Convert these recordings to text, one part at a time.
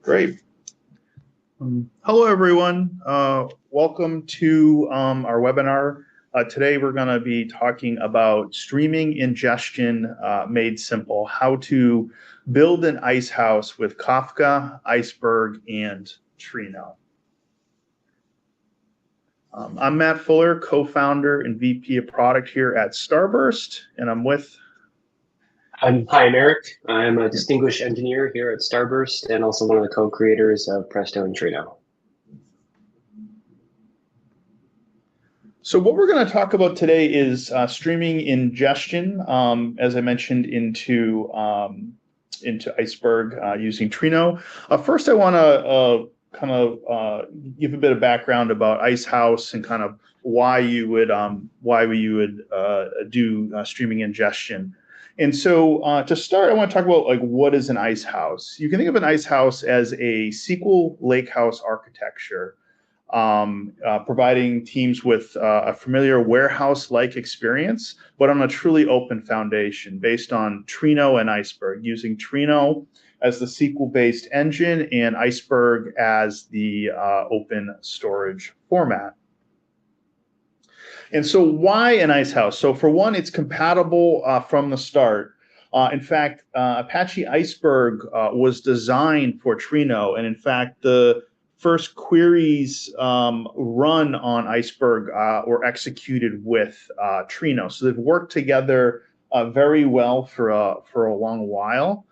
Great. Hello, everyone. Welcome to our webinar. Today, we're going to be talking about streaming ingestion made simple, how to build an icehouse with Kafka, Iceberg, and Trino. I'm Matt Fuller, co-founder and VP of product here at Starburst, and I'm with... I'm Eric. I'm a distinguished engineer here at Starburst and also one of the co-creators of Presto and Trino. So what we're going to talk about today is streaming ingestion, as I mentioned, into Iceberg using Trino. First, I want to give a bit of background about Icehouse and kind of why you would do streaming ingestion. And so to start, I want to talk about what is an icehouse. You can think of an icehouse as a SQL lakehouse architecture, providing teams with a familiar warehouse-like experience, but on a truly open foundation based on Trino and Iceberg, using Trino as the SQL-based engine and Iceberg as the open storage format. And so why an icehouse? So for one, it's compatible from the start. In fact, Apache Iceberg was designed for Trino. And in fact, the first queries run on Iceberg were executed with Trino. So they've worked together very well for a long while.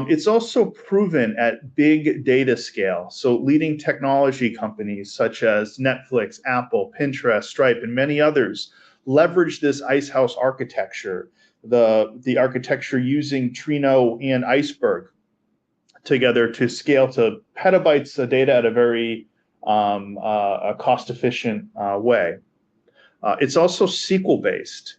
It's also proven at big data scale. So leading technology companies such as Netflix, Apple, Pinterest, Stripe, and many others leverage this icehouse architecture, the architecture using Trino and Iceberg together to scale to petabytes of data at a very cost-efficient way. It's also SQL-based.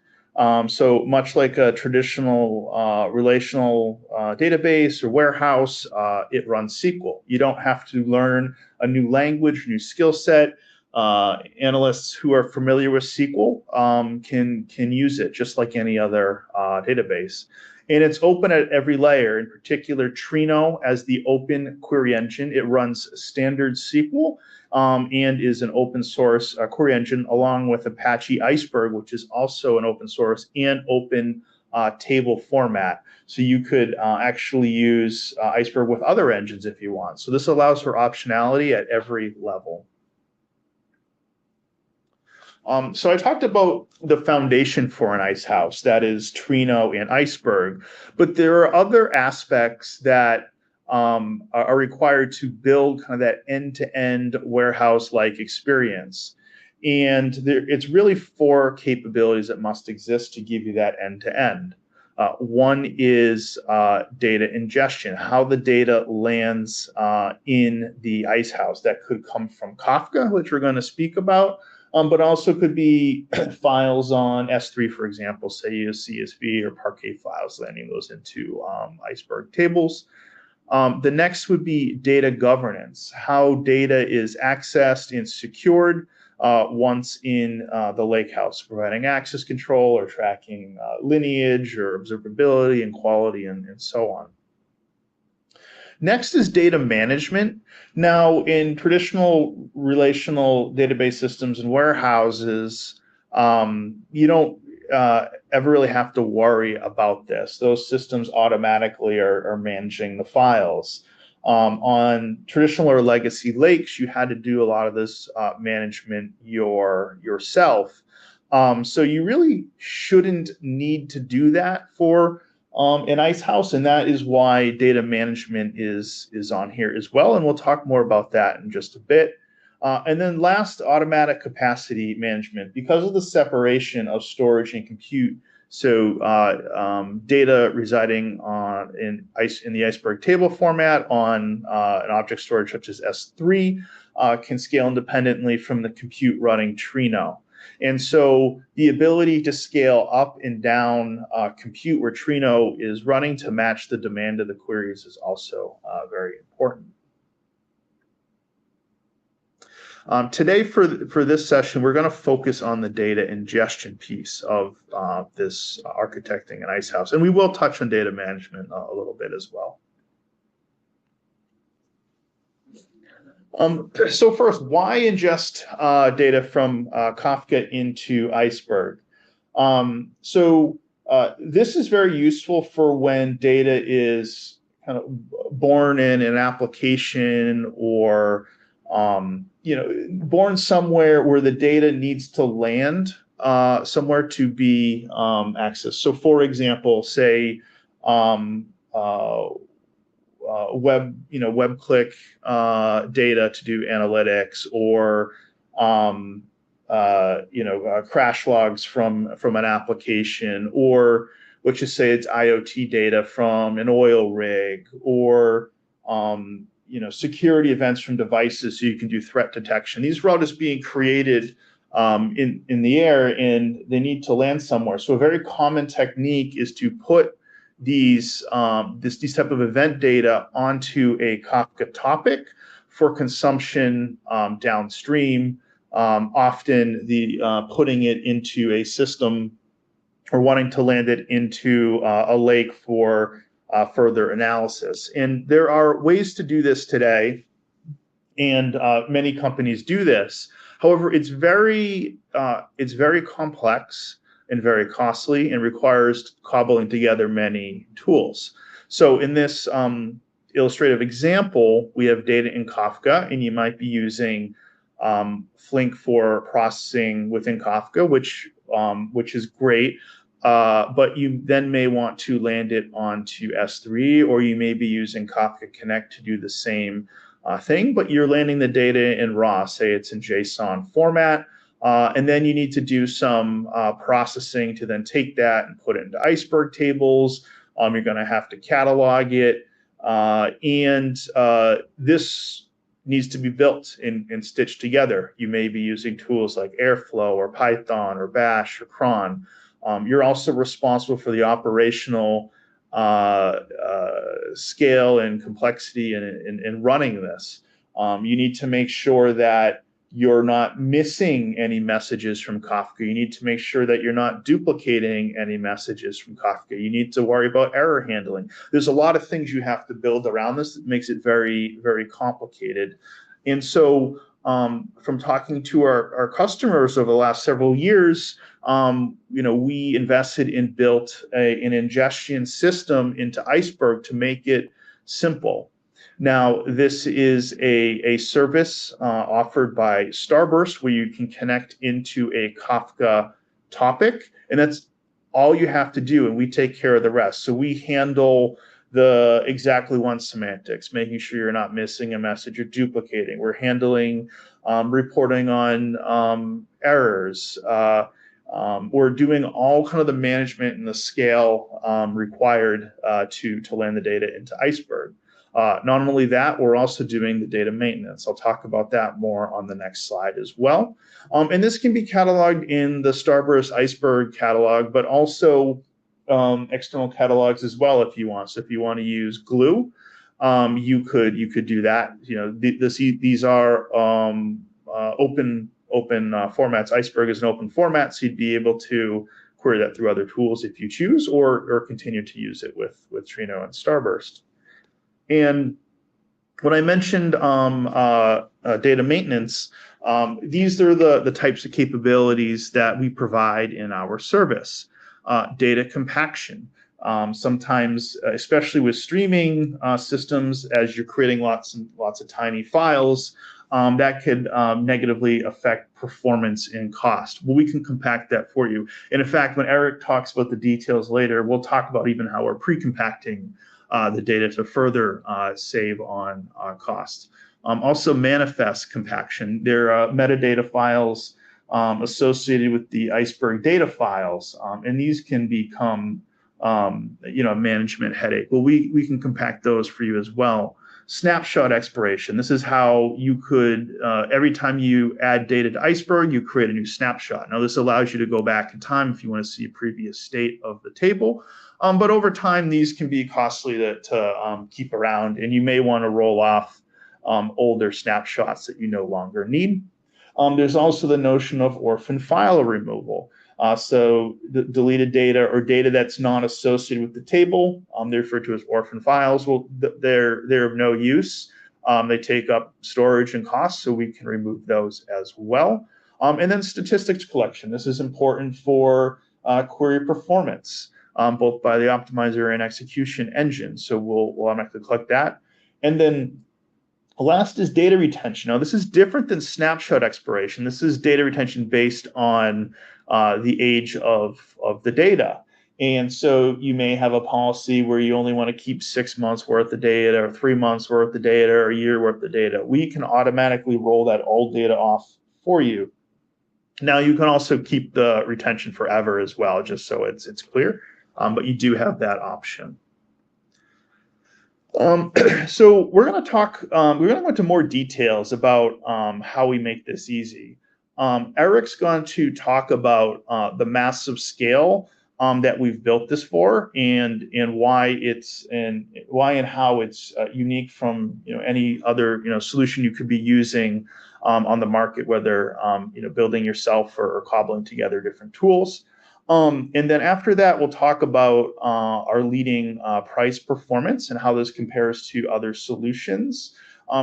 So much like a traditional relational database or warehouse, it runs SQL. You don't have to learn a new language, new skill set. Analysts who are familiar with SQL can use it just like any other database. And it's open at every layer, in particular Trino as the open query engine. It runs standard SQL and is an open source query engine along with Apache Iceberg, which is also an open source and open table format. So you could actually use Iceberg with other engines if you want. So this allows for optionality at every level. So I talked about the foundation for an icehouse, that is Trino and Iceberg, but there are other aspects that are required to build kind of that end-to-end warehouse-like experience. And it's really four capabilities that must exist to give you that end-to-end. One is data ingestion, how the data lands in the icehouse. That could come from Kafka, which we're going to speak about, but also could be files on S3, for example, say you CSV or Parquet files, landing those into Iceberg tables. The next would be data governance, how data is accessed and secured once in the lakehouse, providing access control or tracking lineage or observability and quality and so on. Next is data management. Now, in traditional relational database systems and warehouses, you don't ever really have to worry about this. Those systems automatically are managing the files. On traditional or legacy lakes, you had to do a lot of this management yourself. So you really shouldn't need to do that for an icehouse, and that is why data management is on here as well, and we'll talk more about that in just a bit. And then last, automatic capacity management. Because of the separation of storage and compute, so data residing in the Iceberg table format on an object storage such as S3 can scale independently from the compute running Trino. And so the ability to scale up and down compute where Trino is running to match the demand of the queries is also very important. Today for this session, we're going to focus on the data ingestion piece of this architecting an icehouse. And we will touch on data management a little bit as well. So first, why ingest data from Kafka into Iceberg? This is very useful for when data is kind of born in an application or born somewhere where the data needs to land somewhere to be accessed. So for example, say um, uh, web click data to do analytics, or crash logs from an application, or let's just say it's IoT data from an oil rig, or security events from devices, so you can do threat detection. These are all just being created in the air, and they need to land somewhere. So a very common technique is to put these type of event data onto a Kafka topic for consumption downstream. Often putting it into a system or wanting to land it into a lake for further analysis. And there are ways to do this today, and many companies do this. However, it's very complex and very costly, and requires cobbling together many tools. So in this illustrative example, we have data in Kafka, and you might be using Flink for processing within Kafka, which is great. But you then may want to land it onto S3, or you may be using Kafka Connect to do the same thing, but you're landing the data in raw, say it's in JSON format. And then you need to do some processing to then take that and put it into Iceberg tables. You're going to have to catalog it. And this needs to be built and stitched together. You may be using tools like Airflow or Python or Bash or cron. You're also responsible for the operational scale and complexity in running this. You need to make sure that you're not missing any messages from Kafka. You need to make sure that you're not duplicating any messages from Kafka. You need to worry about error handling. There's a lot of things you have to build around this that makes it very, very complicated. And so from talking to our customers over the last several years, we invested and built an ingestion system into Iceberg to make it simple. Now, this is a service offered by Starburst, where you can connect into a Kafka topic, and that's all you have to do, and we take care of the rest. So we handle the exactly one semantics, making sure you're not missing a message or duplicating. We're handling reporting on errors. We're doing all kind of the management and the scale required to land the data into Iceberg. Not only that, we're also doing the data maintenance. I'll talk about that more on the next slide as well. And this can be cataloged in the Starburst Iceberg catalog, but also external catalogs as well if you want. So if you want to use Glue, you could do that. These are open formats. Iceberg is an open format, so you'd be able to query that through other tools if you choose, or continue to use it with Trino and Starburst. And when I mentioned data maintenance, these are the types of capabilities that we provide in our service. Data compaction. Sometimes, especially with streaming systems, as you're creating lots of tiny files, that could negatively affect performance and cost. Well, we can compact that for you. And in fact, when Eric talks about the details later, we'll talk about even how we're pre-compacting the data to further save on costs. Also, manifest compaction. There are metadata files associated with the Iceberg data files, and these can become a management headache. Well, we can compact those for you as well. Snapshot expiration. This is how you could, every time you add data to Iceberg, you create a new snapshot. Now, this allows you to go back in time if you want to see a previous state of the table. But over time, these can be costly to keep around, and you may want to roll off older snapshots that you no longer need. There's also the notion of orphan file removal. So the deleted data or data that's not associated with the table, they're referred to as orphan files. Well, they're of no use. They take up storage and costs, so we can remove those as well. And then statistics collection. This is important for query performance, both by the optimizer and execution engine. So we'll automatically collect that. And then last is data retention. Now, this is different than snapshot expiration. This is data retention based on the age of the data. And so you may have a policy where you only want to keep 6 months worth of data, or 3 months worth of data, or a year worth of data. We can automatically roll that old data off for you. Now, you can also keep the retention forever as well, just so it's clear, but you do have that option. So we're going to talk, we're going to go into more details about how we make this easy. Eric's going to talk about the massive scale that we've built this for, and why and how it's unique from any other solution you could be using on the market, whether building yourself or cobbling together different tools. And then after that, we'll talk about our leading price performance and how this compares to other solutions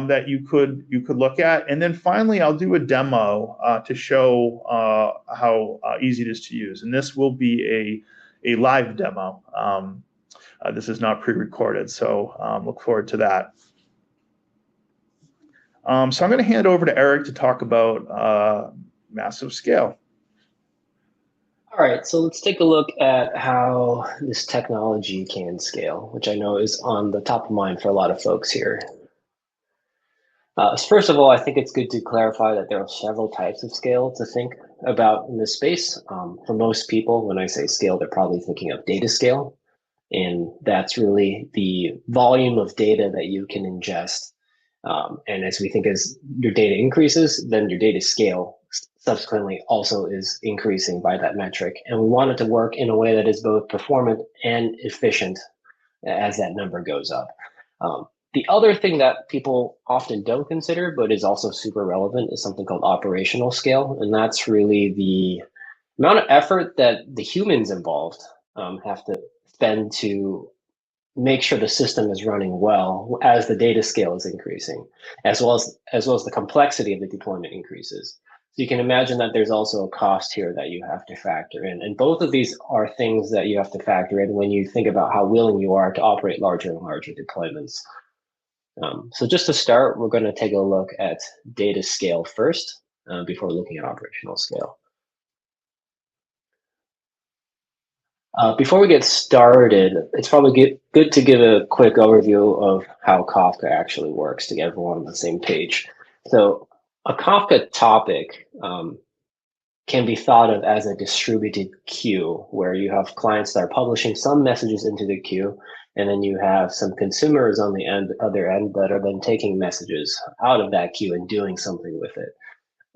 that you could look at. And then finally, I'll do a demo to show how easy it is to use. And this will be a live demo. This is not pre-recorded, so look forward to that. So I'm going to hand over to Eric to talk about massive scale. All right, so let's take a look at how this technology can scale, which I know is on the top of mind for a lot of folks here. First of all, I think it's good to clarify that there are several types of scale to think about in this space. For most people, when I say scale, they're probably thinking of data scale, and that's really the volume of data that you can ingest. And as we think as your data increases, then your data scale subsequently also is increasing by that metric. And we want it to work in a way that is both performant and efficient as that number goes up. The other thing that people often don't consider, but is also super relevant, is something called operational scale. And that's really the amount of effort that the humans involved have to spend to make sure the system is running well as the data scale is increasing, as well as the complexity of the deployment increases. So you can imagine that there's also a cost here that you have to factor in. And both of these are things that you have to factor in when you think about how willing you are to operate larger and larger deployments. So just to start, we're going to take a look at data scale first before looking at operational scale. Before we get started, it's probably good to give a quick overview of how Kafka actually works to get everyone on the same page. So a Kafka topic can be thought of as a distributed queue, where you have clients that are publishing some messages into the queue, and then you have some consumers on the other end that are then taking messages out of that queue and doing something with it.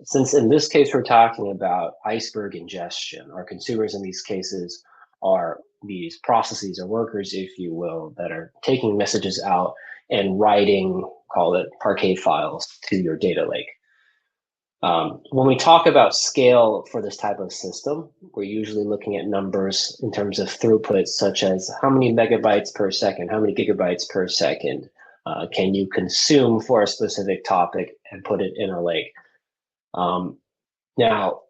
Since in this case, we're talking about Iceberg ingestion, our consumers in these cases are these processes or workers, if you will, that are taking messages out and writing, call it Parquet files, to your data lake. When we talk about scale for this type of system, we're usually looking at numbers in terms of throughput, such as how many megabytes per second, how many gigabytes per second can you consume for a specific topic and put it in a lake. Now,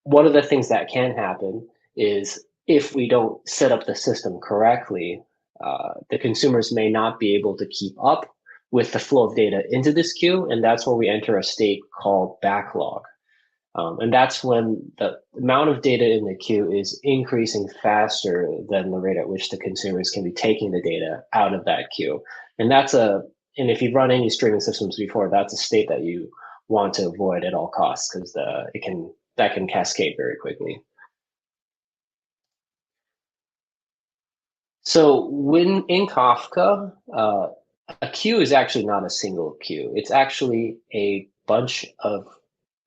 one of the things that can happen is if we don't set up the system correctly, the consumers may not be able to keep up with the flow of data into this queue, and that's where we enter a state called backlog. And that's when the amount of data in the queue is increasing faster than the rate at which the consumers can be taking the data out of that queue. And and if you've run any streaming systems before, that's a state that you want to avoid at all costs, because that can cascade very quickly. So when in Kafka, a queue is actually not a single queue. It's actually a bunch of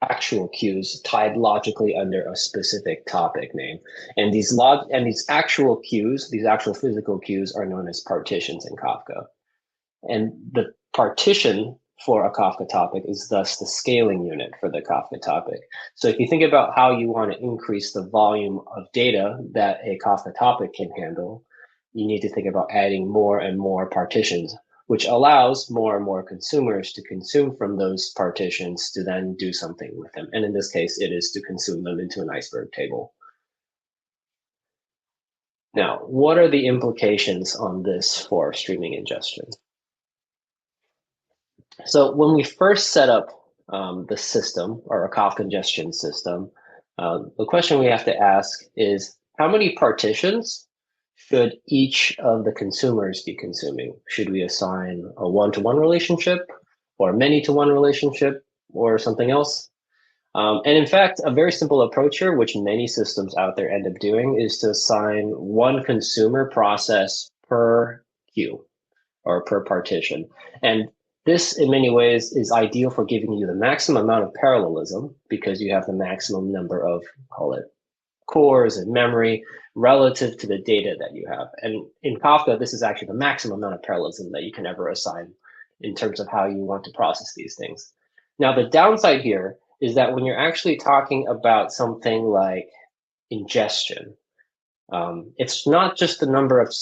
actual queues tied logically under a specific topic name. And these actual queues, these actual physical queues, are known as partitions in Kafka. And the partition for a Kafka topic is thus the scaling unit for the Kafka topic. So if you think about how you want to increase the volume of data that a Kafka topic can handle, you need to think about adding more and more partitions which allows more and more consumers to consume from those partitions to then do something with them. And in this case, it is to consume them into an Iceberg table. Now, what are the implications on this for streaming ingestion? So when we first set up the system, or a Kafka ingestion system, the question we have to ask is, how many partitions should each of the consumers be consuming? Should we assign a one-to-one relationship, or a many-to-one relationship, or something else? And in fact, a very simple approach here, which many systems out there end up doing, is to assign one consumer process per queue or per partition. And this, in many ways, is ideal for giving you the maximum amount of parallelism because you have the maximum number of, call it, cores and memory relative to the data that you have. And in Kafka, this is actually the maximum amount of parallelism that you can ever assign in terms of how you want to process these things. Now, the downside here is that when you're actually talking about something like ingestion, it's not just the number of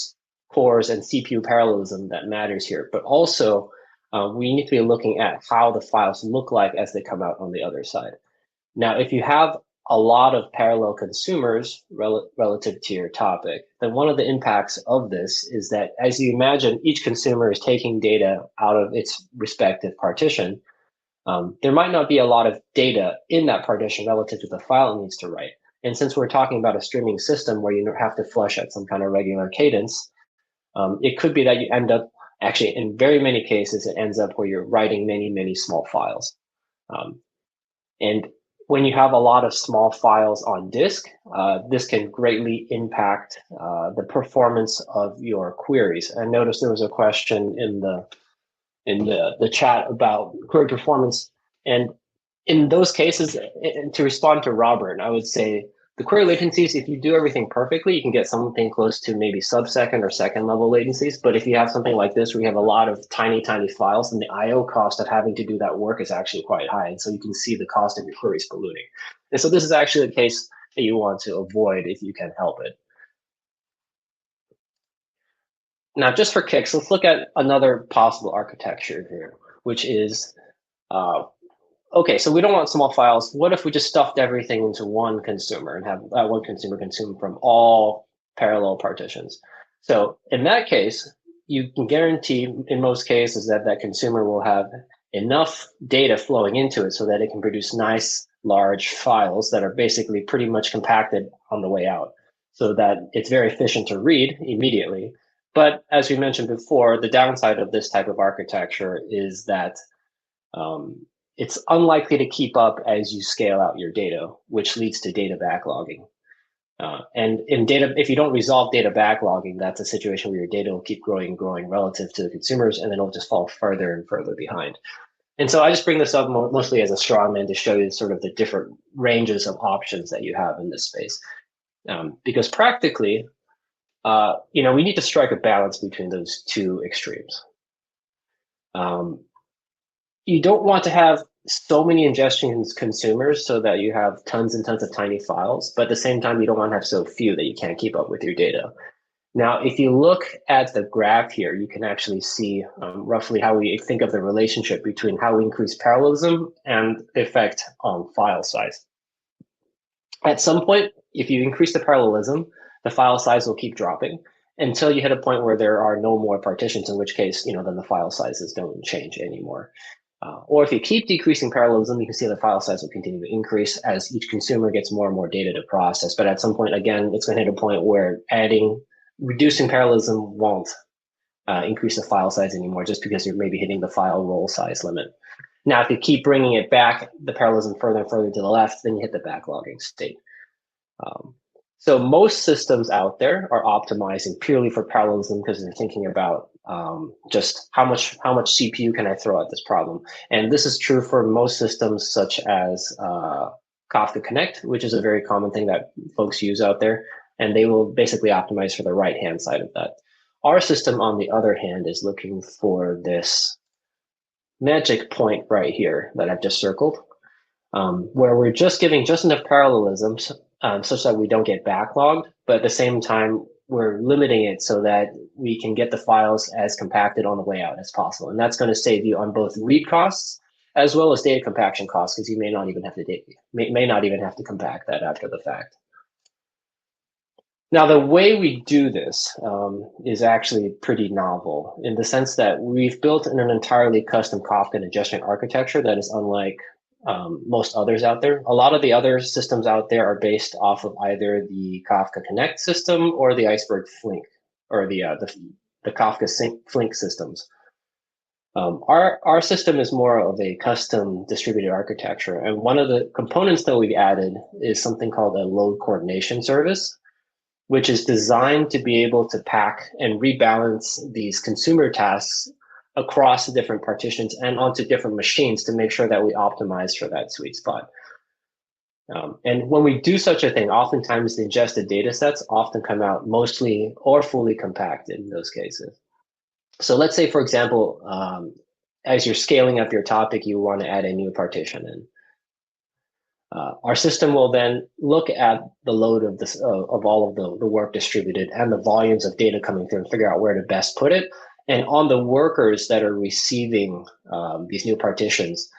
cores and CPU parallelism that matters here, but also we need to be looking at how the files look like as they come out on the other side. Now, if you have a lot of parallel consumers relative to your topic, then one of the impacts of this is that, as you imagine, each consumer is taking data out of its respective partition. There might not be a lot of data in that partition relative to the file it needs to write. And since we're talking about a streaming system where you have to flush at some kind of regular cadence, it could be that you end up, actually, in very many cases, it ends up where you're writing many, many small files. And when you have a lot of small files on disk, this can greatly impact the performance of your queries. And notice there was a question in the chat about query performance. And in those cases, to respond to Robert, I would say the query latencies, if you do everything perfectly, you can get something close to maybe sub-second or second level latencies. But if you have something like this, where you have a lot of tiny, tiny files, and the IO cost of having to do that work is actually quite high. And so you can see the cost of your queries ballooning. And so this is actually a case that you want to avoid if you can help it. Now, just for kicks, let's look at another possible architecture here, which is, okay, so we don't want small files. What if we just stuffed everything into one consumer and have that one consumer consume from all parallel partitions? So in that case, you can guarantee in most cases that that consumer will have enough data flowing into it so that it can produce nice, large files that are basically pretty much compacted on the way out, so that it's very efficient to read immediately. But as we mentioned before, the downside of this type of architecture is that it's unlikely to keep up as you scale out your data, which leads to data backlogging. And in data, if you don't resolve data backlogging, that's a situation where your data will keep growing and growing relative to the consumers, and then it'll just fall further and further behind. And so I just bring this up mostly as a straw man to show you sort of the different ranges of options that you have in this space. Because practically, we need to strike a balance between those two extremes. You don't want to have so many ingestion consumers so that you have tons and tons of tiny files, but at the same time, you don't want to have so few that you can't keep up with your data. Now, if you look at the graph here, you can actually see roughly how we think of the relationship between how we increase parallelism and effect on file size. At some point, if you increase the parallelism, the file size will keep dropping until you hit a point where there are no more partitions, in which case, then the file sizes don't change anymore. Or if you keep decreasing parallelism, you can see the file size will continue to increase as each consumer gets more and more data to process. But at some point, again, it's going to hit a point where reducing parallelism won't increase the file size anymore, just because you're maybe hitting the file roll size limit. Now, if you keep bringing it back, the parallelism further and further to the left, then you hit the backlogging state. So most systems out there are optimizing purely for parallelism because they're thinking about just how much CPU can I throw at this problem. And this is true for most systems such as Kafka Connect, which is a very common thing that folks use out there. And they will basically optimize for the right-hand side of that. Our system, on the other hand, is looking for this magic point right here that I've just circled, where we're just giving just enough parallelism such that we don't get backlogged, but at the same time, we're limiting it so that we can get the files as compacted on the way out as possible. And that's going to save you on both read costs as well as data compaction costs, because you may not even have to may not even have to compact that after the fact. Now, the way we do this is actually pretty novel in the sense that we've built an entirely custom Kafka ingestion architecture that is unlike most others out there. A lot of the other systems out there are based off of either the Kafka Connect system or the Iceberg Flink, or the Kafka Flink systems. Our system is more of a custom distributed architecture, and one of the components that we've added is something called a load coordination service, which is designed to be able to pack and rebalance these consumer tasks across the different partitions and onto different machines to make sure that we optimize for that sweet spot. And when we do such a thing, oftentimes the ingested data sets often come out mostly or fully compacted in those cases. So let's say, for example, as you're scaling up your topic, you want to add a new partition in. Our system will then look at the load of this of all of the work distributed and the volumes of data coming through and figure out where to best put it. And on the workers that are receiving these new partitions,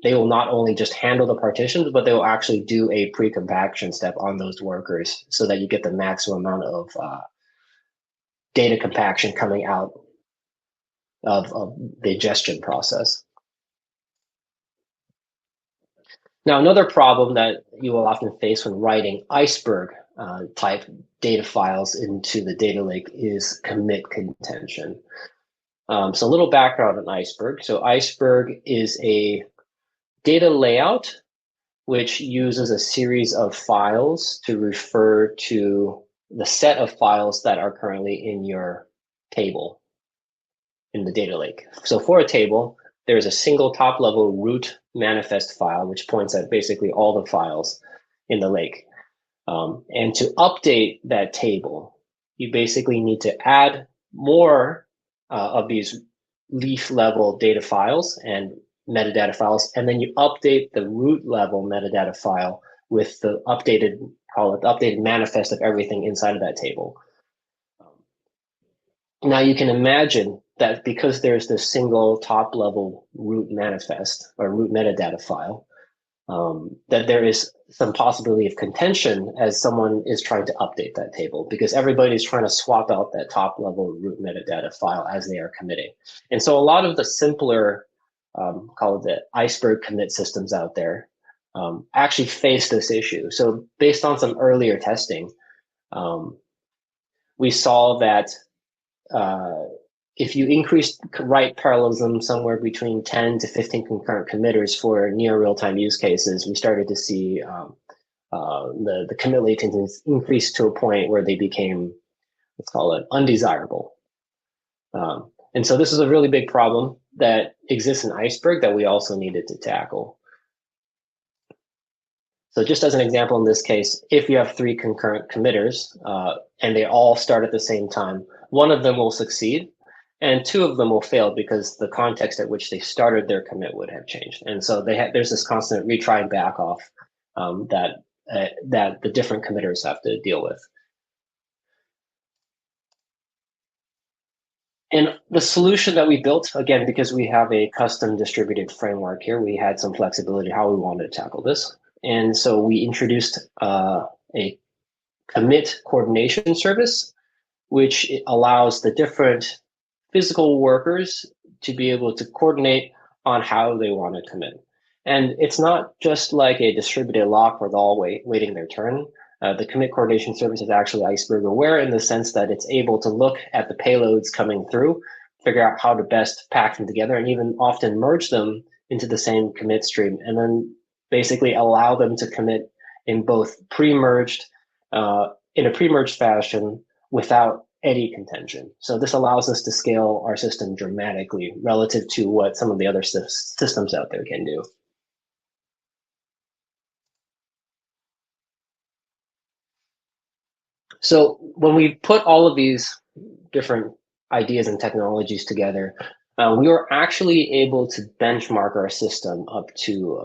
they will not only just handle the partitions, but they will actually do a pre-compaction step on those workers so that you get the maximum amount of data compaction coming out of the ingestion process. Now, another problem that you will often face when writing Iceberg type data files into the data lake is commit contention. So a little background on Iceberg. So Iceberg is a data layout which uses a series of files to refer to the set of files that are currently in your table in the data lake. So for a table, there's a single top level root manifest file, which points at basically all the files in the lake. And to update that table, you basically need to add more of these leaf level data files and metadata files, and then you update the root level metadata file with the updated, call it the updated manifest of everything inside of that table. Now you can imagine that because there's this single top level root manifest or root metadata file, that there is some possibility of contention as someone is trying to update that table, because everybody's trying to swap out that top level root metadata file as they are committing. And so a lot of the simpler, call it the Iceberg commit systems out there, actually face this issue. So based on some earlier testing, we saw that if you increase write parallelism somewhere between 10 to 15 concurrent committers for near real-time use cases, we started to see the commit latencies increase to a point where they became, let's call it, undesirable. And so this is a really big problem that exists in Iceberg that we also needed to tackle. So just as an example, in this case, if you have 3 concurrent committers and they all start at the same time, one of them will succeed and 2 of them will fail because the context at which they started their commit would have changed. And so there's this constant retry and back off that the different committers have to deal with. And the solution that we built, again, because we have a custom distributed framework here, we had some flexibility how we wanted to tackle this. And so we introduced a commit coordination service, which allows the different physical workers to be able to coordinate on how they want to commit. And it's not just like a distributed lock where they're all waiting their turn. The commit coordination service is actually Iceberg aware in the sense that it's able to look at the payloads coming through, figure out how to best pack them together, and even often merge them into the same commit stream, and then basically allow them to commit in both pre-merged, in a pre-merged fashion without any contention. So this allows us to scale our system dramatically relative to what some of the other systems out there can do. So when we put all of these different ideas and technologies together, we were actually able to benchmark our system up to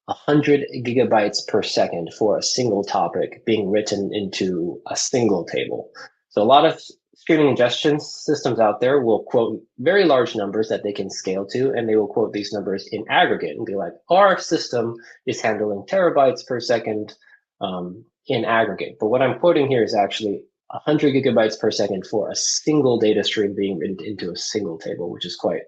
100 gigabytes per second for a single topic being written into a single table. So a lot of streaming ingestion systems out there will quote very large numbers that they can scale to, and they will quote these numbers in aggregate and be like, our system is handling terabytes per second in aggregate. But what I'm quoting here is actually 100 gigabytes per second for a single data stream being written into a single table, which is quite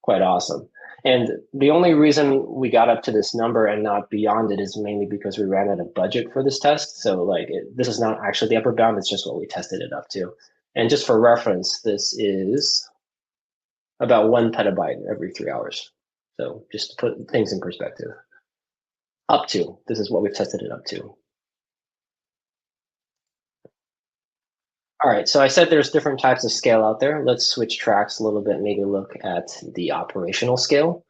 awesome. And the only reason we got up to this number and not beyond it is mainly because we ran out of budget for this test. So like this is not actually the upper bound, it's just what we tested it up to. And just for reference, this is about 1 petabyte every 3 hours. So just to put things in perspective. Up to, this is what we've tested it up to. All right, so I said there's different types of scale out there. Let's switch tracks a little bit, maybe look at the operational scale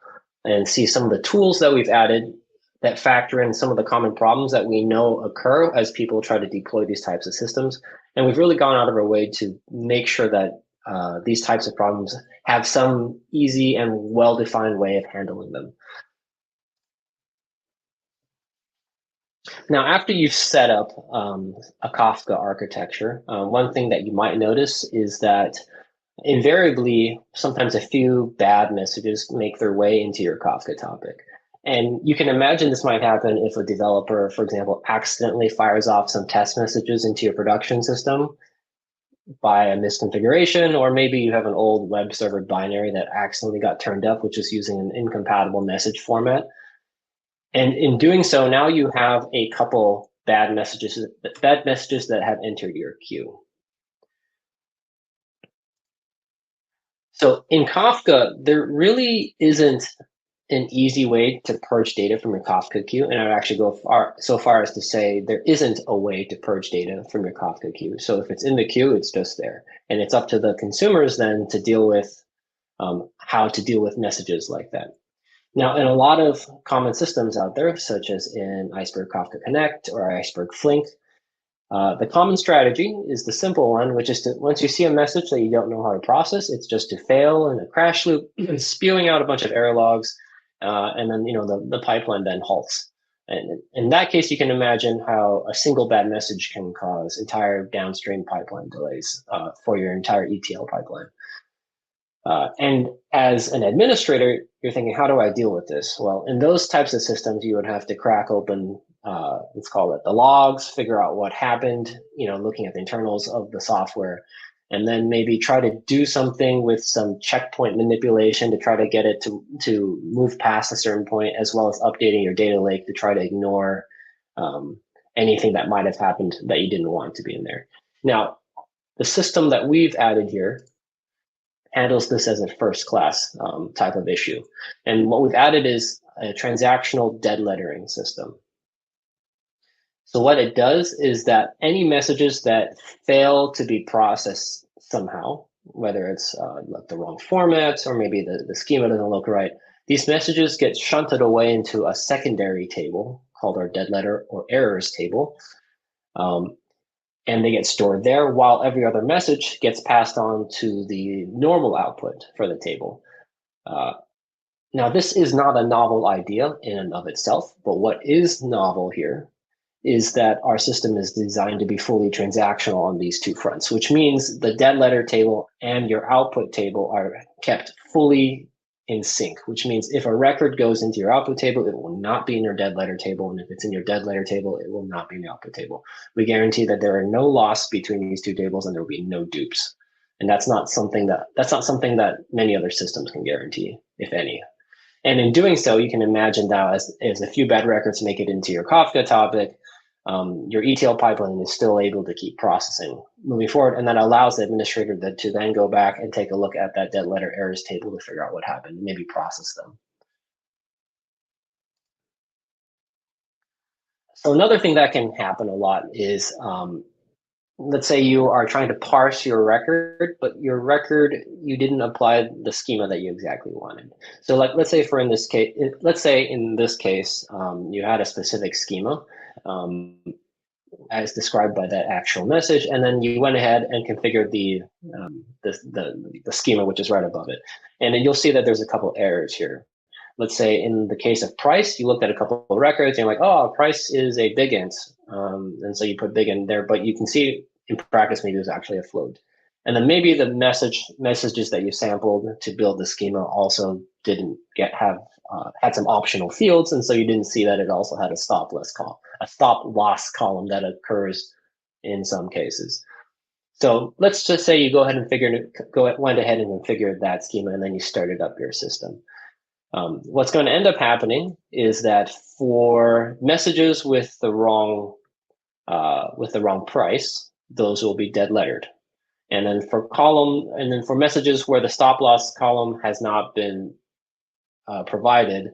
and see some of the tools that we've added that factor in some of the common problems that we know occur as people try to deploy these types of systems. And we've really gone out of our way to make sure that these types of problems have some easy and well-defined way of handling them. Now, after you've set up a Kafka architecture, one thing that you might notice is that invariably, sometimes a few bad messages make their way into your Kafka topic. And you can imagine this might happen if a developer, for example, accidentally fires off some test messages into your production system by a misconfiguration, or maybe you have an old web server binary that accidentally got turned up, which is using an incompatible message format. And in doing so, now you have a couple bad messages that have entered your queue. So in Kafka, there really isn't an easy way to purge data from your Kafka queue. And I would actually go so far as to say there isn't a way to purge data from your Kafka queue. So if it's in the queue, it's just there. And it's up to the consumers then to deal with how to deal with messages like that. Now, in a lot of common systems out there, such as in Iceberg Kafka Connect or Iceberg Flink, the common strategy is the simple one, which is to, once you see a message that you don't know how to process, it's just to fail in a crash loop, spewing out a bunch of error logs, and then the pipeline then halts. And in that case, you can imagine how a single bad message can cause entire downstream pipeline delays for your entire ETL pipeline. And as an administrator, you're thinking, how do I deal with this? Well, in those types of systems, you would have to crack open, let's call it the logs, figure out what happened, looking at the internals of the software, and then maybe try to do something with some checkpoint manipulation to try to get it to move past a certain point, as well as updating your data lake to try to ignore anything that might have happened that you didn't want to be in there. Now, the system that we've added here handles this as a first class type of issue. And what we've added is a transactional dead lettering system. So what it does is that any messages that fail to be processed somehow, whether it's like the wrong formats or maybe the schema doesn't look right, these messages get shunted away into a secondary table called our dead letter or errors table. And they get stored there while every other message gets passed on to the normal output for the table. Now, this is not a novel idea in and of itself, but what is novel here is that our system is designed to be fully transactional on these two fronts, which means the dead letter table and your output table are kept fully in sync, which means if a record goes into your output table, it will not be in your dead letter table. And if it's in your dead letter table, it will not be in the output table. We guarantee that there are no loss between these two tables and there will be no dupes. And that's not something that many other systems can guarantee, if any. And in doing so, you can imagine now as a few bad records make it into your Kafka topic, your ETL pipeline is still able to keep processing moving forward, and that allows the administrator to then go back and take a look at that dead letter errors table to figure out what happened, and maybe process them. So another thing that can happen a lot is, let's say you are trying to parse your record, but your record, you didn't apply the schema that you exactly wanted. So like, let's say in this case, you had a specific schema, as described by that actual message, and then you went ahead and configured the schema which is right above it, and then you'll see that there's a couple errors here. Let's say in the case of price, you looked at a couple of records and you're like, oh, price is a big int, and so you put big in there, but you can see in practice, maybe it was actually a float. And then maybe the messages that you sampled to build the schema also didn't had some optional fields, and so you didn't see that it also had a stop loss column that occurs in some cases. So let's just say you went ahead and configured that schema, and then you started up your system. What's going to end up happening is that for messages with the wrong price, those will be dead lettered. And then for messages where the stop loss column has not been provided,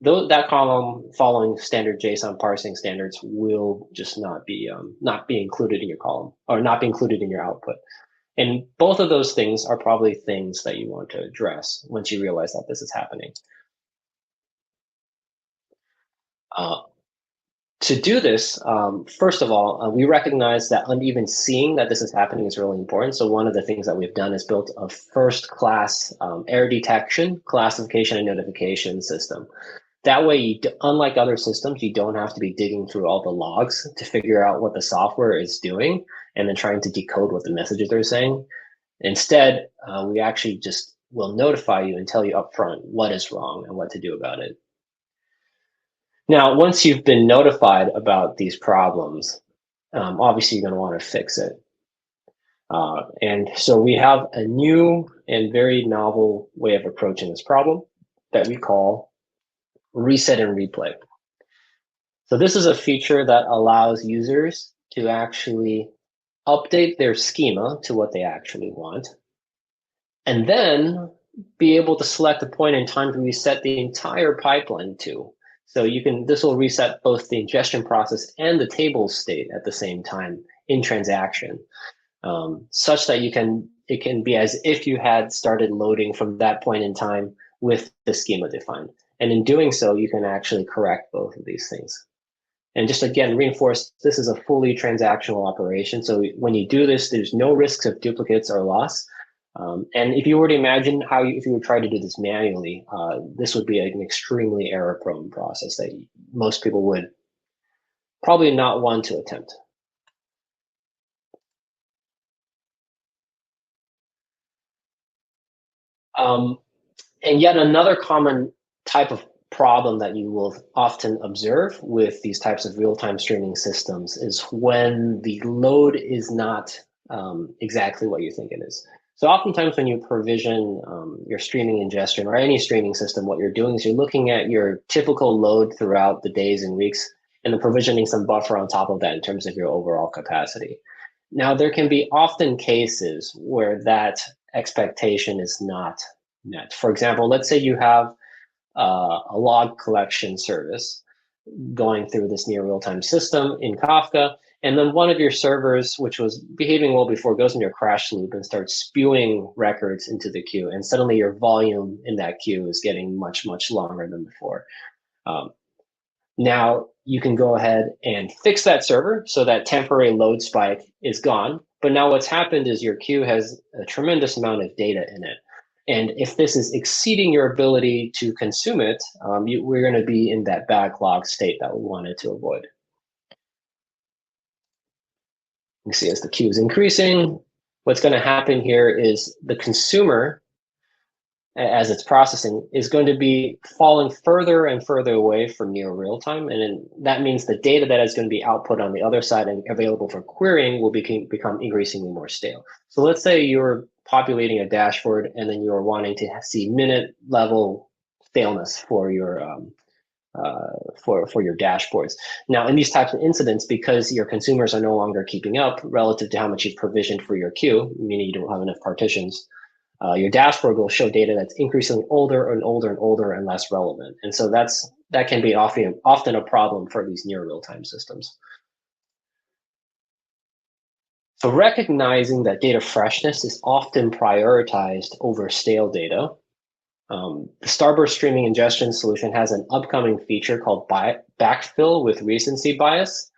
that column, following standard JSON parsing standards, will just not be included in your column, or not be included in your output. And both of those things are probably things that you want to address once you realize that this is happening. To do this, first of all, we recognize that even seeing that this is happening is really important. So one of the things that we've done is built a first-class error detection, classification, and notification system. That way, unlike other systems, you don't have to be digging through all the logs to figure out what the software is doing and then trying to decode what the messages are saying. Instead, we actually just will notify you and tell you upfront what is wrong and what to do about it. Now, once you've been notified about these problems, obviously you're going to want to fix it. And so we have a new and very novel way of approaching this problem that we call reset and replay. So this is a feature that allows users to actually update their schema to what they actually want, and then be able to select a point in time to reset the entire pipeline to. So this will reset both the ingestion process and the table state at the same time in transaction, such that it can be as if you had started loading from that point in time with the schema defined. And in doing so, you can actually correct both of these things. And just again, reinforce, this is a fully transactional operation. So when you do this, there's no risks of duplicates or loss. And if you were to imagine if you would try to do this manually, this would be an extremely error-prone process that most people would probably not want to attempt. And yet another common type of problem that you will often observe with these types of real-time streaming systems is when the load is not exactly what you think it is. So oftentimes when you provision your streaming ingestion or any streaming system, what you're doing is you're looking at your typical load throughout the days and weeks and then provisioning some buffer on top of that in terms of your overall capacity. Now, there can be often cases where that expectation is not met. For example, let's say you have a log collection service going through this near real-time system in Kafka, and then one of your servers, which was behaving well before, goes into a crash loop and starts spewing records into the queue, and suddenly your volume in that queue is getting much, much longer than before. Now, you can go ahead and fix that server so that temporary load spike is gone, but now what's happened is your queue has a tremendous amount of data in it. And if this is exceeding your ability to consume it, we're going to be in that backlog state that we wanted to avoid. You see, as the queue is increasing, what's going to happen here is the consumer, as it's processing, is going to be falling further and further away from near real time. And then that means the data that is going to be output on the other side and available for querying will become increasingly more stale. So let's say you're populating a dashboard and then you're wanting to see minute level staleness for your dashboards. Now, in these types of incidents, because your consumers are no longer keeping up relative to how much you've provisioned for your queue, meaning you don't have enough partitions, your dashboard will show data that's increasingly older and older and older and less relevant. And so that can be often a problem for these near real-time systems. So recognizing that data freshness is often prioritized over stale data, the Starburst streaming ingestion solution has an upcoming feature called backfill with recency bias,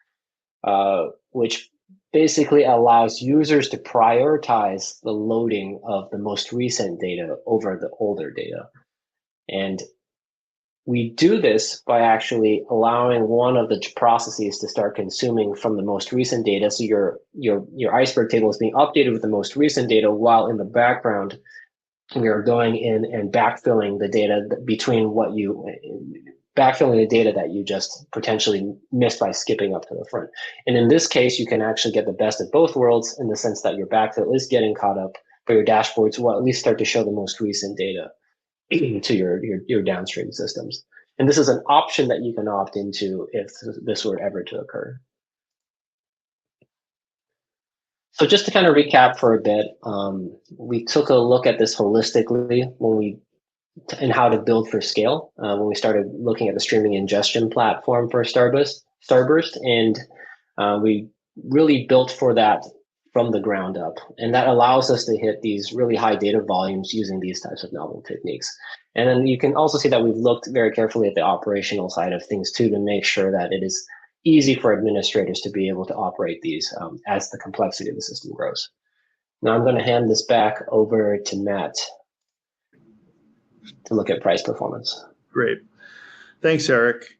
which basically allows users to prioritize the loading of the most recent data over the older data. And we do this by actually allowing one of the processes to start consuming from the most recent data. So your Iceberg table is being updated with the most recent data, while in the background, we are going in and backfilling the data between backfilling the data that you just potentially missed by skipping up to the front. And in this case, you can actually get the best of both worlds in the sense that your backfill is getting caught up, but your dashboards will at least start to show the most recent data to your downstream systems. And this is an option that you can opt into if this were ever to occur. So just to kind of recap for a bit, we took a look at this holistically and how to build for scale when we started looking at the streaming ingestion platform for Starburst, and we really built for that from the ground up. And that allows us to hit these really high data volumes using these types of novel techniques. And then you can also see that we've looked very carefully at the operational side of things too, to make sure that it is easy for administrators to be able to operate these as the complexity of the system grows. Now I'm going to hand this back over to Matt to look at price performance. Great. Thanks, Eric.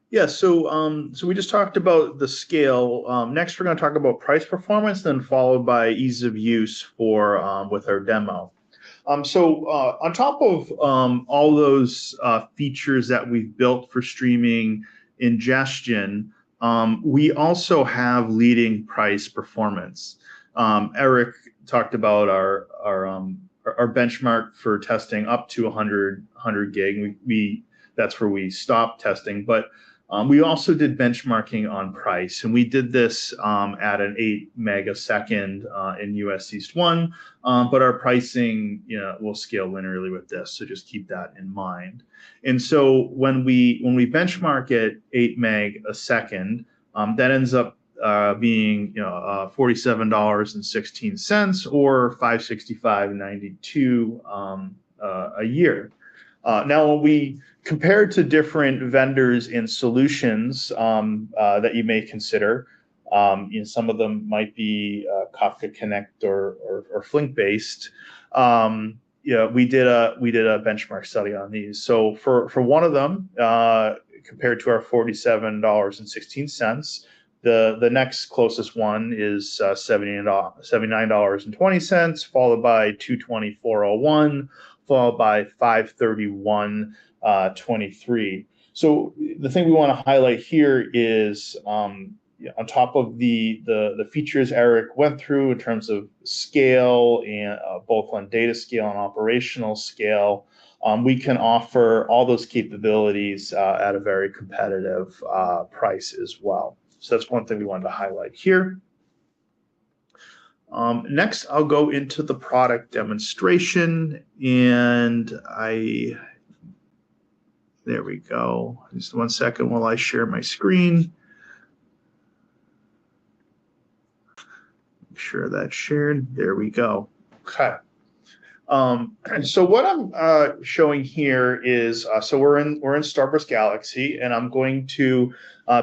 Yeah, so we just talked about the scale. Next, we're going to talk about price performance, then followed by ease of use for with our demo. So on top of all those features that we've built for streaming ingestion, we also have leading price performance. Eric talked about our benchmark for testing up to 100 gig. That's where we stopped testing, but we also did benchmarking on price, and we did this at an 8 meg a second in US East 1, but our pricing, will scale linearly with this, so just keep that in mind. And so when we benchmark at 8 meg a second, that ends up being $47.16 or $565.92 a year. Now, when we compare to different vendors and solutions that you may consider, some of them might be Kafka Connect or Flink based. We did a benchmark study on these. So for one of them, compared to our $47.16, the next closest one is $79.20, followed by $224.01, followed by $531.23. So the thing we want to highlight here is on top of the features Eric went through in terms of scale and both on data scale and operational scale, we can offer all those capabilities at a very competitive price as well. So that's one thing we wanted to highlight here. Next, I'll go into the product demonstration, and there we go. Just 1 second while I share my screen. Make sure that's shared. There we go. Okay. So what I'm showing here is, so we're in Starburst Galaxy, and I'm going to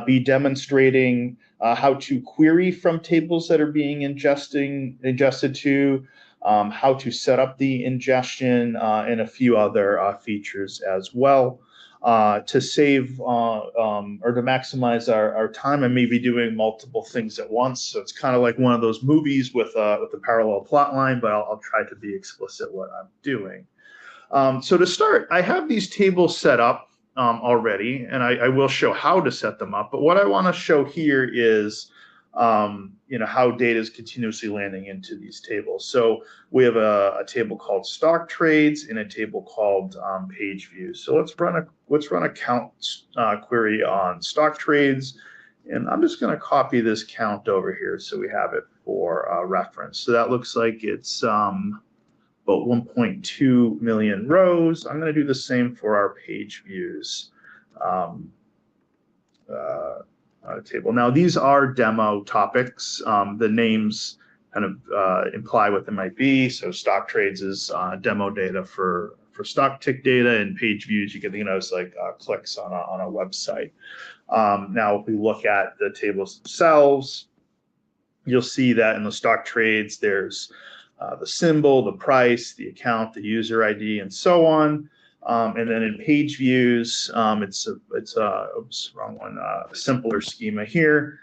be demonstrating how to query from tables that are being ingested to, how to set up the ingestion, and a few other features as well. To save or to maximize our time, and maybe doing multiple things at once. So it's kind of like one of those movies with a parallel plot line, but I'll try to be explicit what I'm doing. So to start, I have these tables set up already, and I will show how to set them up. But what I want to show here is how data is continuously landing into these tables. So we have a table called stock trades and a table called page views. So let's run a count query on stock trades, and I'm just going to copy this count over here so we have it for reference. So that looks like it's about 1.2 million rows. I'm going to do the same for our page views table. Now, these are demo topics. The names kind of imply what they might be. So stock trades is demo data for stock tick data, and page views you can think of as like clicks on a website. Now, if we look at the tables themselves, you'll see that in the stock trades, there's the symbol, the price, the account, the user ID, and so on. And then in page views, it's a oops, wrong one, simpler schema here,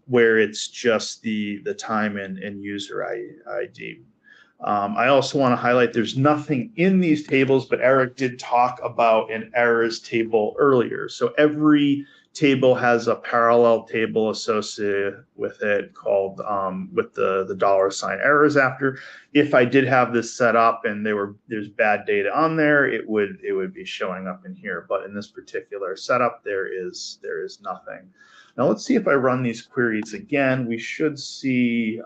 where it's just the time and user ID. I also want to highlight there's nothing in these tables, but Eric did talk about an errors table earlier. So every table has a parallel table associated with it called with the $ errors after. If I did have this set up and there's bad data on there, it would be showing up in here. But in this particular setup, there is nothing. Now let's see if I run these queries again. We should see,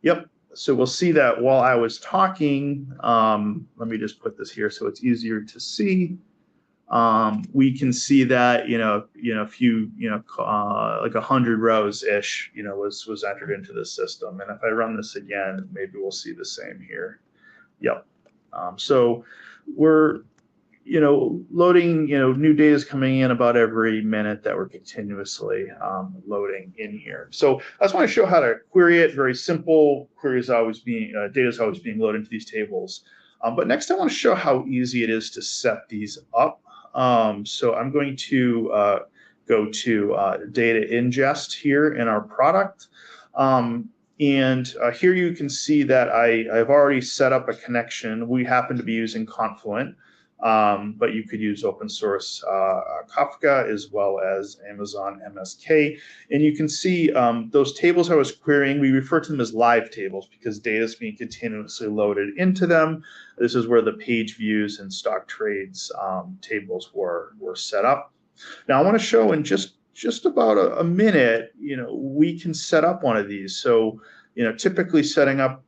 yep. So we'll see that while I was talking, let me just put this here so it's easier to see. We can see that a few like 100 rows ish was entered into the system, and if I run this again, maybe we'll see the same here. Yep. So we're loading, new data is coming in about every minute that we're continuously loading in here. So I just want to show how to query it. Very simple. Query is always being, data is always being loaded into these tables. But next I want to show how easy it is to set these up. So I'm going to go to data ingest here in our product. And here you can see that I've already set up a connection. We happen to be using Confluent. But you could use open source Kafka as well as Amazon MSK. And you can see those tables I was querying, we refer to them as live tables because data is being continuously loaded into them. This is where the page views and stock trades tables were set up. Now I want to show in just about a minute, we can set up one of these. So typically setting up,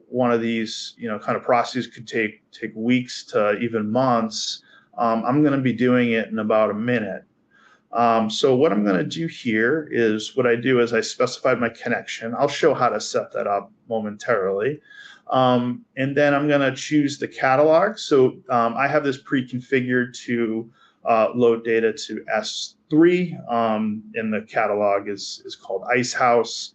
one of these, kind of processes could take weeks to even months. I'm going to be doing it in about a minute. So what I'm going to do here is what I do is I specified my connection. I'll show how to set that up momentarily. And then I'm going to choose the catalog. So I have this pre-configured to load data to S3, and the catalog is called Icehouse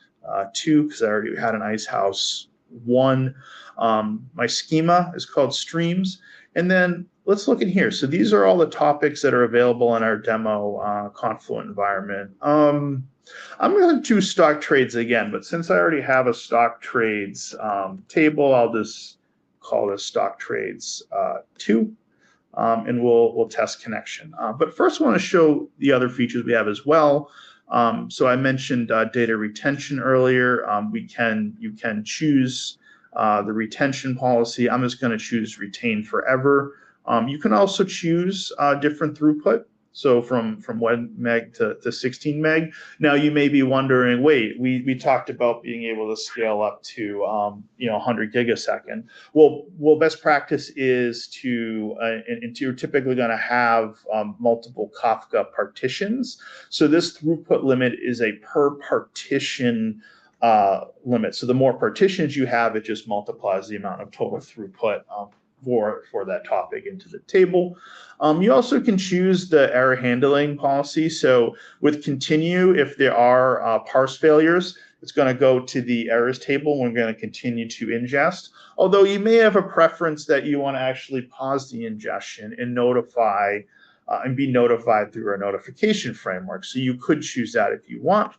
2 because I already had an Icehouse 1. My schema is called streams. And then let's look in here. So these are all the topics that are available in our demo Confluent environment. I'm going to do stock trades again, but since I already have a stock trades table, I'll just call this stock trades 2. And we'll test connection. But first I want to show the other features we have as well. So I mentioned data retention earlier. You can choose the retention policy. I'm just going to choose retain forever. You can also choose different throughput. So from 1 meg to 16 meg. Now you may be wondering, wait, we talked about being able to scale up to 100 gigasecond. Well, best practice is to and you're typically going to have multiple Kafka partitions. So this throughput limit is a per partition limit. So the more partitions you have, it just multiplies the amount of total throughput for that topic into the table. You also can choose the error handling policy. So with continue, if there are parse failures, it's going to go to the errors table. We're going to continue to ingest. Although you may have a preference that you want to actually pause the ingestion and notify and be notified through our notification framework. So you could choose that if you want.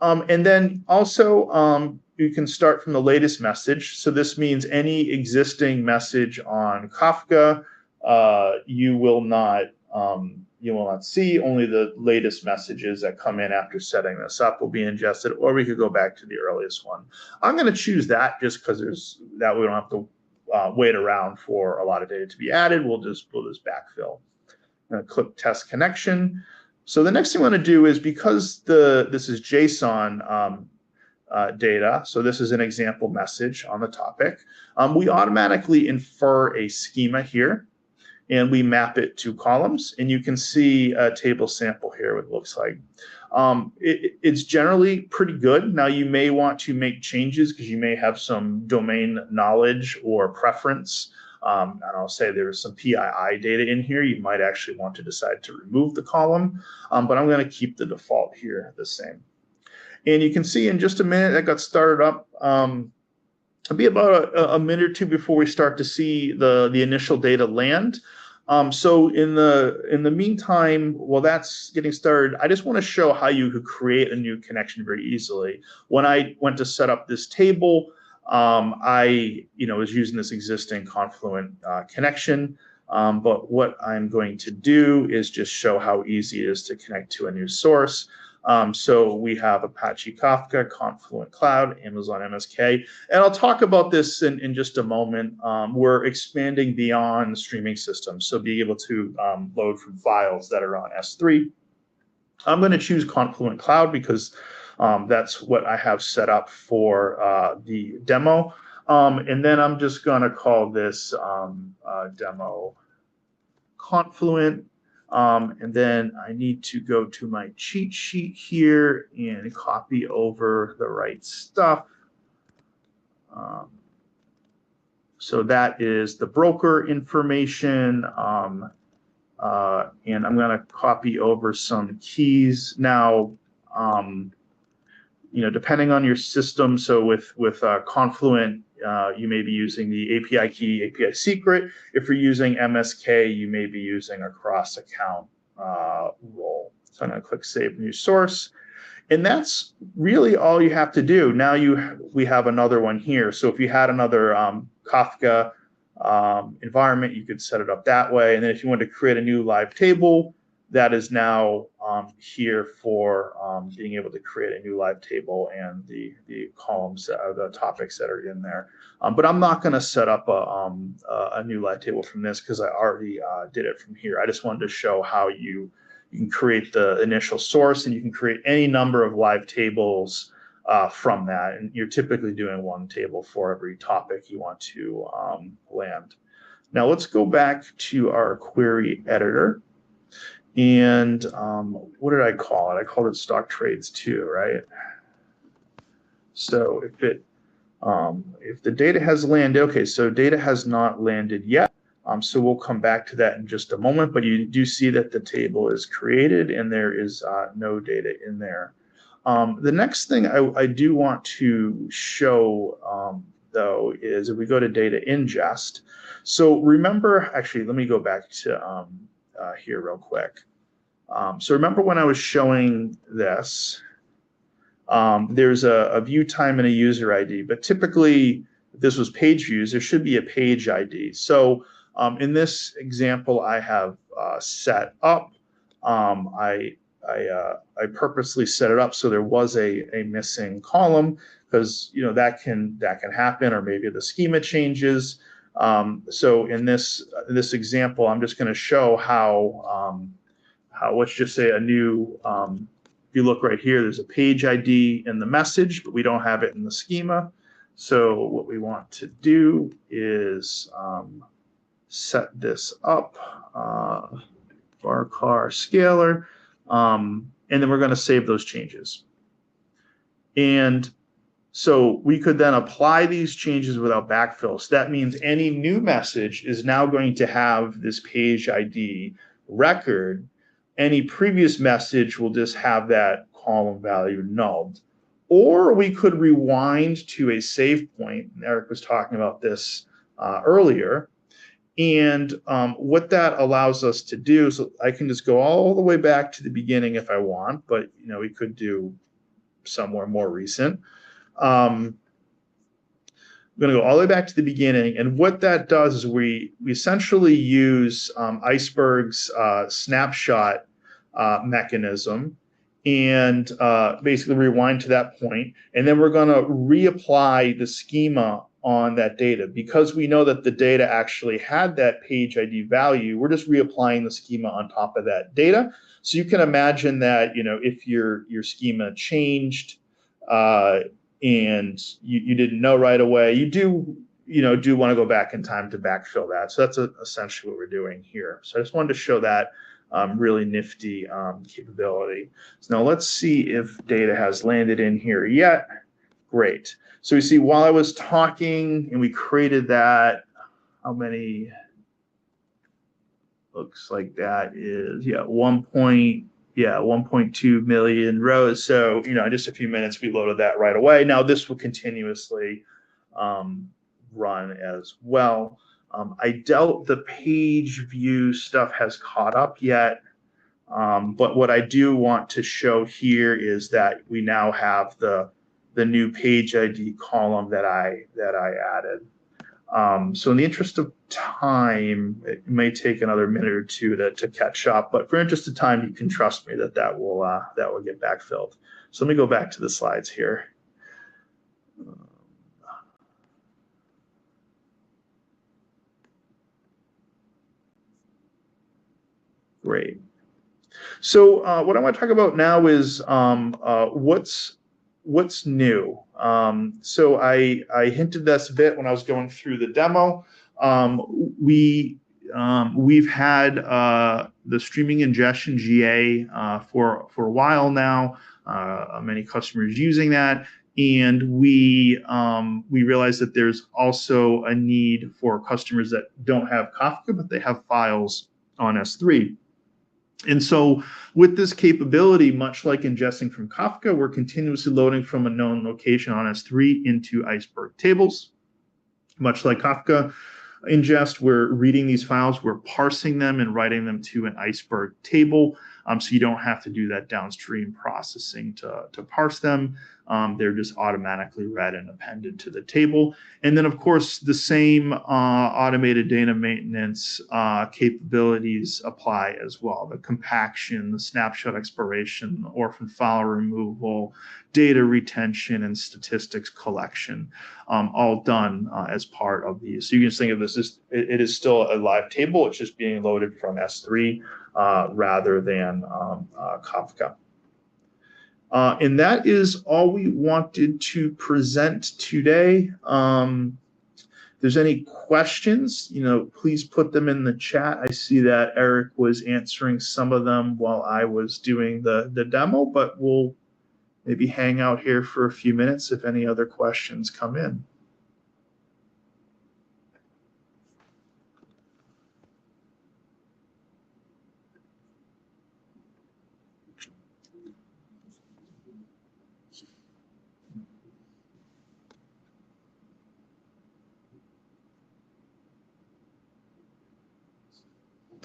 And then also you can start from the latest message. So this means any existing message on Kafka, you will not see. Only the latest messages that come in after setting this up will be ingested, or we could go back to the earliest one. I'm going to choose that just because we don't have to wait around for a lot of data to be added. We'll just backfill. I'm going to click test connection. So the next thing I want to do is, because this is JSON data, so this is an example message on the topic, we automatically infer a schema here, and we map it to columns, and you can see a table sample here, what it looks like. It's generally pretty good. Now you may want to make changes because you may have some domain knowledge or preference. And I'll say there's some PII data in here. You might actually want to decide to remove the column, but I'm going to keep the default here the same. And you can see in just a minute that got started up. It'll be about a minute or two before we start to see the initial data land. So in the meantime, while that's getting started, I just want to show how you could create a new connection very easily. When I went to set up this table, I was using this existing Confluent connection. But what I'm going to do is just show how easy it is to connect to a new source. So we have Apache Kafka, Confluent Cloud, Amazon MSK, and I'll talk about this in just a moment. We're expanding beyond streaming systems, so being able to load from files that are on S3. I'm going to choose Confluent Cloud because that's what I have set up for the demo. And then I'm just going to call this demo Confluent. And then I need to go to my cheat sheet here and copy over the right stuff. So that is the broker information. And I'm going to copy over some keys. Now, depending on your system, so with Confluent, you may be using the API key, API secret. If you're using MSK, you may be using a cross-account role. So I'm going to click Save New Source. And that's really all you have to do. Now we have another one here. So if you had another Kafka environment, you could set it up that way. And then if you want to create a new live table, that is now here for being able to create a new live table and the columns, the topics that are in there. But I'm not going to set up a new live table from this because I already did it from here. I just wanted to show how you can create the initial source, and you can create any number of live tables from that. And you're typically doing one table for every topic you want to land. Now let's go back to our query editor. And what did I call it? I called it stock trades 2, right? So if the data has landed, okay, so data has not landed yet. So we'll come back to that in just a moment, but you do see that the table is created and there is no data in there. The next thing I do want to show, though, is if we go to data ingest. So remember, actually, let me go back to here real quick. So remember when I was showing this, there's a view time and a user ID, but typically if this was page views, there should be a page ID. So in this example, I have set up, I purposely set it up so there was a missing column because that can happen, or maybe the schema changes. So in this example, I'm just going to show how let's just say a new, if you look right here, there's a page ID in the message, but we don't have it in the schema. So what we want to do is set this up, varchar scalar, and then we're going to save those changes. And so we could then apply these changes without backfill. So that means any new message is now going to have this page ID record. Any previous message will just have that column value nulled. Or we could rewind to a save point. Eric was talking about this earlier. And what that allows us to do, so I can just go all the way back to the beginning if I want, but we could do somewhere more recent. I'm going to go all the way back to the beginning, and what that does is we essentially use Iceberg's snapshot mechanism and basically rewind to that point, and then we're going to reapply the schema on that data. Because we know that the data actually had that page ID value, we're just reapplying the schema on top of that data. So you can imagine that if your schema changed and you didn't know right away, you do want to go back in time to backfill that. So that's essentially what we're doing here. So I just wanted to show that really nifty capability. So now let's see if data has landed in here yet. Great. So we see while I was talking and we created that, how many? Looks like that is 1.2 million rows. So in just a few minutes we loaded that right away. Now this will continuously run as well. I doubt the page view stuff has caught up yet, but what I do want to show here is that we now have the new page ID column that I added. So in the interest of time, it may take another minute or two to catch up, but for interest of time, you can trust me that will get backfilled. So let me go back to the slides here. Great. So what I want to talk about now is what's new. So I hinted this a bit when I was going through the demo. We've had the streaming ingestion GA for a while now. Many customers using that, and we realize that there's also a need for customers that don't have Kafka, but they have files on S3. And so with this capability, much like ingesting from Kafka, we're continuously loading from a known location on S3 into Iceberg tables. Much like Kafka ingest, we're reading these files, we're parsing them and writing them to an Iceberg table. So you don't have to do that downstream processing to parse them. They're just automatically read and appended to the table. And then, of course, the same automated data maintenance capabilities apply as well. The compaction, the snapshot expiration, the orphan file removal, data retention, and statistics collection, all done as part of these. So you can just think of this as it is still a live table. It's just being loaded from S3 rather than Kafka. And that is all we wanted to present today. If there's any questions, please put them in the chat. I see that Eric was answering some of them while I was doing the demo, but we'll maybe hang out here for a few minutes if any other questions come in.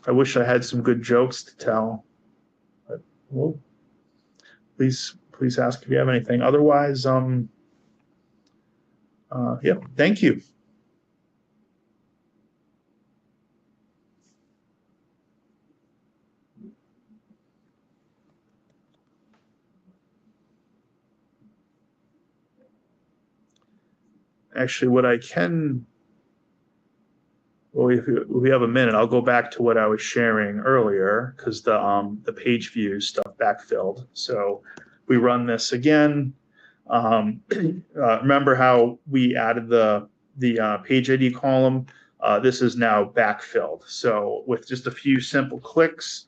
I wish I had some good jokes to tell, but well, please ask if you have anything. Otherwise, yeah, thank you. Actually, what I can, well, if we have a minute, I'll go back to what I was sharing earlier because the page view stuff backfilled. So we run this again. Remember how we added the page ID column? This is now backfilled. So with just a few simple clicks,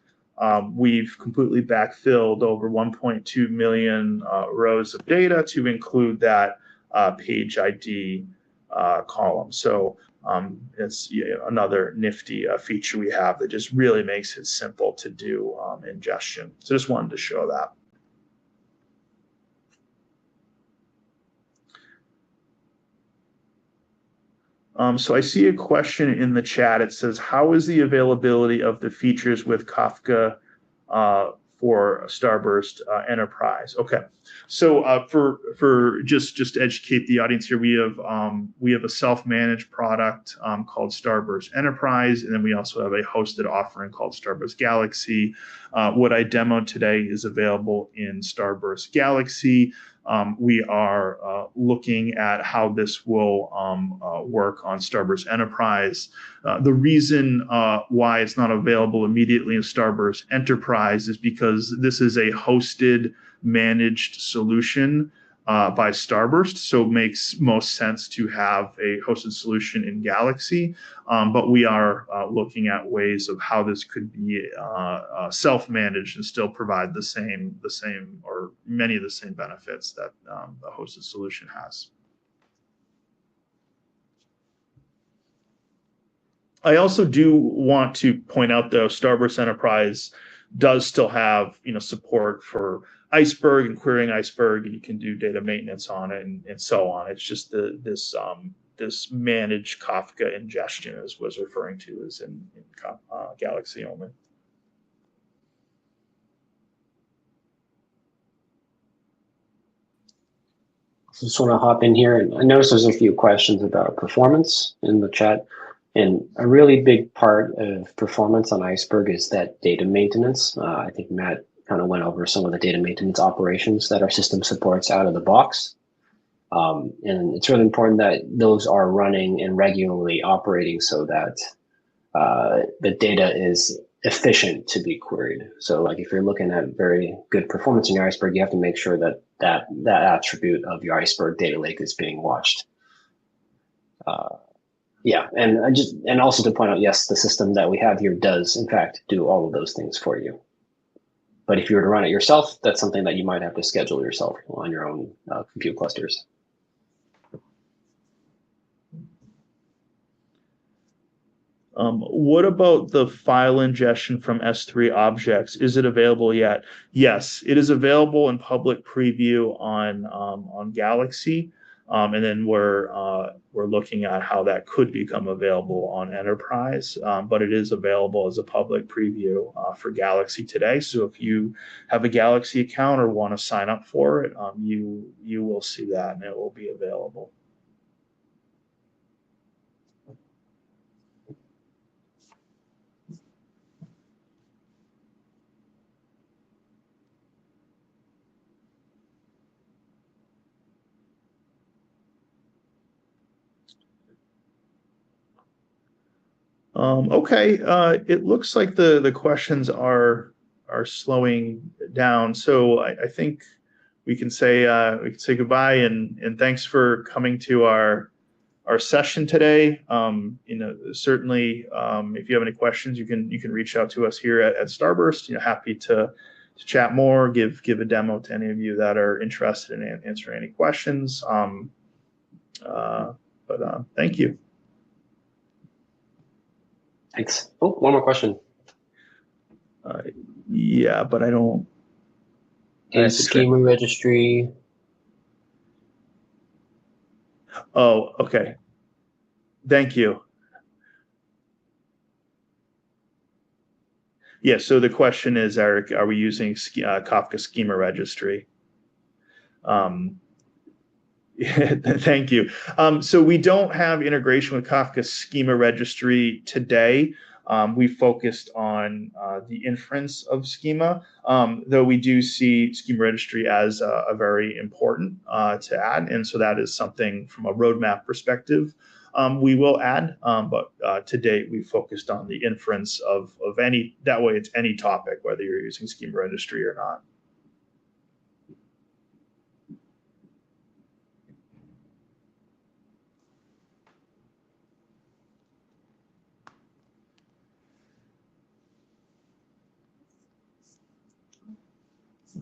we've completely backfilled over 1.2 million rows of data to include that page ID column. So it's another nifty feature we have that just really makes it simple to do ingestion. So just wanted to show that. So I see a question in the chat. It says, how is the availability of the features with Kafka for Starburst Enterprise? Okay, so for just to educate the audience here, we have a self-managed product called Starburst Enterprise, and then we also have a hosted offering called Starburst Galaxy. What I demoed today is available in Starburst Galaxy. We are looking at how this will work on Starburst Enterprise. The reason why it's not available immediately in Starburst Enterprise is because this is a hosted managed solution by Starburst, so it makes most sense to have a hosted solution in Galaxy. But we are looking at ways of how this could be self-managed and still provide the same or many of the same benefits that the hosted solution has. I also do want to point out, though, Starburst Enterprise does still have support for Iceberg and querying Iceberg, and you can do data maintenance on it and so on. It's just this managed Kafka ingestion is was referring to as in Galaxy only. Just want to hop in here, and I noticed there's a few questions about performance in the chat. And a really big part of performance on Iceberg is that data maintenance. I think Matt kind of went over some of the data maintenance operations that our system supports out of the box. And it's really important that those are running and regularly operating so that the data is efficient to be queried. So like if you're looking at very good performance in your Iceberg, you have to make sure that that attribute of your Iceberg data lake is being watched. Yeah, and also to point out, yes, the system that we have here does in fact do all of those things for you. But if you were to run it yourself, that's something that you might have to schedule yourself on your own compute clusters. What about the file ingestion from S3 objects? Is it available yet? Yes, it is available in public preview on Galaxy, and then we're looking at how that could become available on Enterprise. But it is available as a public preview for Galaxy today. So if you have a Galaxy account or want to sign up for it, you will see that, and it will be available. Okay, it looks like the questions are slowing down, so I think we can say goodbye and thanks for coming to our session today. You know, certainly if you have any questions, you can reach out to us here at Starburst. You know, happy to chat more, give a demo to any of you that are interested in answering any questions. Thank you. Thanks. Oh, one more question. Yeah, but I don't. Is schema registry? Oh, okay. Thank you. Yeah, so the question is, Eric, are we using Kafka schema registry? Thank you. So we don't have integration with Kafka schema registry today. We focused on the inference of schema, though we do see schema registry as a very important to add. And so that is something from a roadmap perspective we will add. But to date, we focused on the inference of any, that way it's any topic, whether you're using schema registry or not.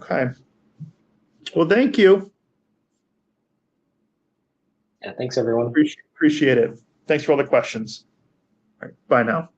Okay. Well, thank you. Yeah, thanks everyone. Appreciate it. Thanks for all the questions. All right, bye now.